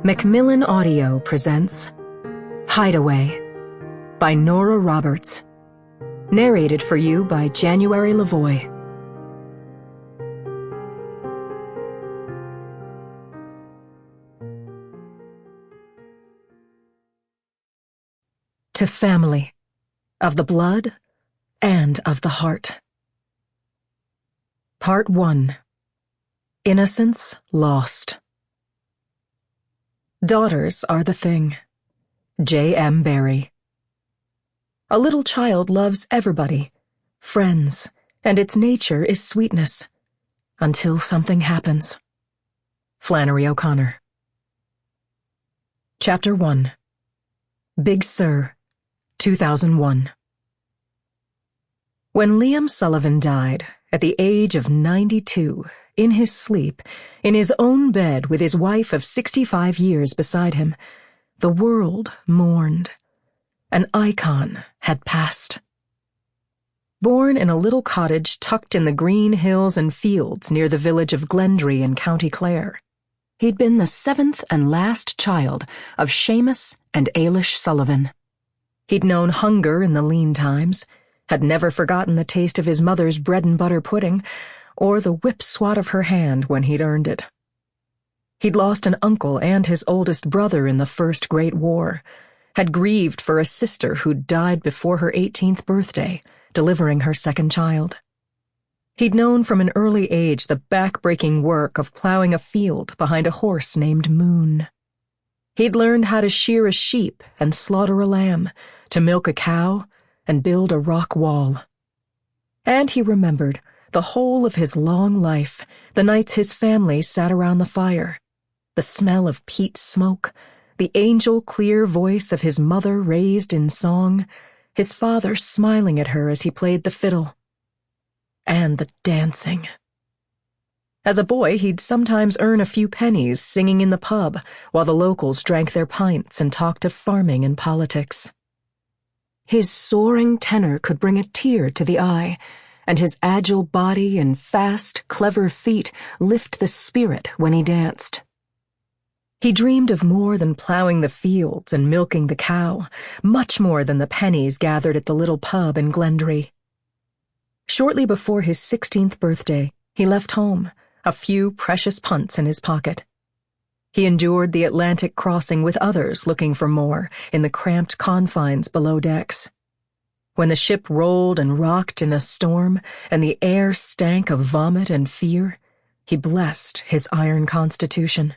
Macmillan Audio presents Hideaway by Nora Roberts. Narrated for you by January Lavoy. To family, of the blood and of the heart. Part 1. Innocence Lost. Daughters are the thing. J.M. Barrie. A little child loves everybody, friends, and its nature is sweetness, until something happens. Flannery O'Connor. Chapter 1. Big Sir, 2001. When Liam Sullivan died, at the age of 92, in his sleep, in his own bed with his wife of 65 years beside him, the world mourned. An icon had passed. Born in a little cottage tucked in the green hills and fields near the village of Glendry in County Clare, he'd been the seventh and last child of Seamus and Ailish Sullivan. He'd known hunger in the lean times, had never forgotten the taste of his mother's bread-and-butter pudding, or the whip-swat of her hand when he'd earned it. He'd lost an uncle and his oldest brother in the First Great War, had grieved for a sister who'd died before her 18th birthday, delivering her second child. He'd known from an early age the back-breaking work of plowing a field behind a horse named Moon. He'd learned how to shear a sheep and slaughter a lamb, to milk a cow and build a rock wall. And he remembered the whole of his long life, the nights his family sat around the fire, the smell of peat smoke, the angel-clear voice of his mother raised in song, his father smiling at her as he played the fiddle, and the dancing. As a boy, he'd sometimes earn a few pennies singing in the pub while the locals drank their pints and talked of farming and politics. His soaring tenor could bring a tear to the eye, and his agile body and fast, clever feet lift the spirit when he danced. He dreamed of more than plowing the fields and milking the cow, much more than the pennies gathered at the little pub in Glendry. Shortly before his 16th birthday, he left home, a few precious punts in his pocket. He endured the Atlantic crossing with others looking for more in the cramped confines below decks. When the ship rolled and rocked in a storm and the air stank of vomit and fear, he blessed his iron constitution.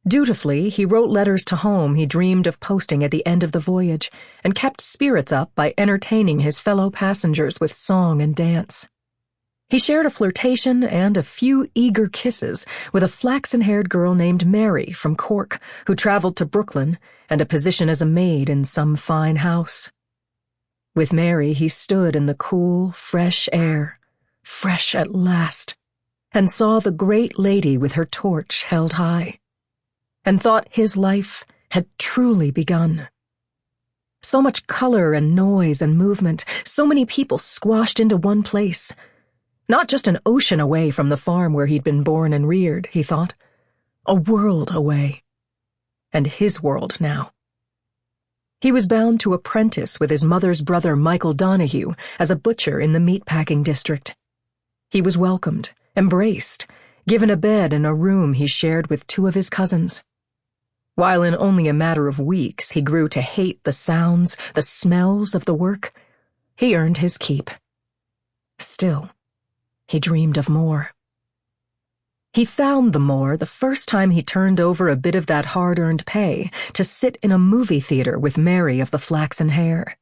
Dutifully, he wrote letters to home he dreamed of posting at the end of the voyage and kept spirits up by entertaining his fellow passengers with song and dance. He shared a flirtation and a few eager kisses with a flaxen-haired girl named Mary from Cork who traveled to Brooklyn and a position as a maid in some fine house. With Mary, he stood in the cool, fresh air, fresh at last, and saw the great lady with her torch held high, and thought his life had truly begun. So much color and noise and movement, so many people squashed into one place. Not just an ocean away from the farm where he'd been born and reared, he thought. A world away. And his world now. He was bound to apprentice with his mother's brother Michael Donahue as a butcher in the meatpacking district. He was welcomed, embraced, given a bed in a room he shared with two of his cousins. While in only a matter of weeks he grew to hate the sounds, the smells of the work, he earned his keep. Still, he dreamed of more. He found the more the first time he turned over a bit of that hard-earned pay to sit in a movie theater with Mary of the flaxen hair.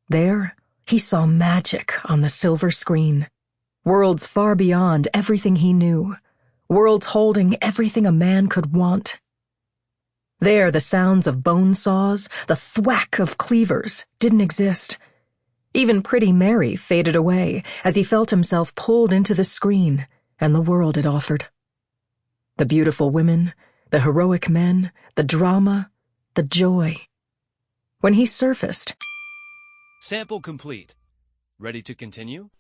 There, he saw magic on the silver screen, worlds far beyond everything he knew, worlds holding everything a man could want. There, the sounds of bone saws, the thwack of cleavers, didn't exist. Even Pretty Mary faded away as he felt himself pulled into the screen and the world it offered. The beautiful women, the heroic men, the drama, the joy. When he surfaced... Sample complete. Ready to continue?